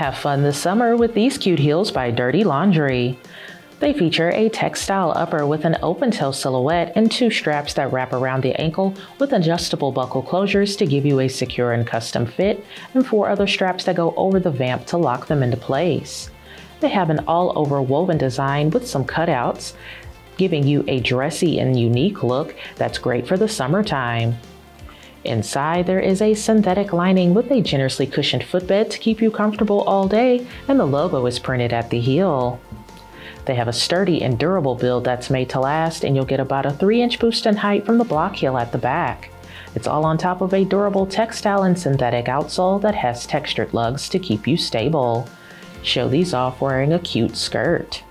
Have fun this summer with these cute heels by Dirty Laundry. They feature a textile upper with an open-toe silhouette and two straps that wrap around the ankle with adjustable buckle closures to give you a secure and custom fit, and four other straps that go over the vamp to lock them into place. They have an all-over woven design with some cutouts, giving you a dressy and unique look that's great for the summertime. Inside, there is a synthetic lining with a generously cushioned footbed to keep you comfortable all day, and the logo is printed at the heel. They have a sturdy and durable build that's made to last, and you'll get about a 3-inch boost in height from the block heel at the back. It's all on top of a durable textile and synthetic outsole that has textured lugs to keep you stable. Show these off wearing a cute skirt.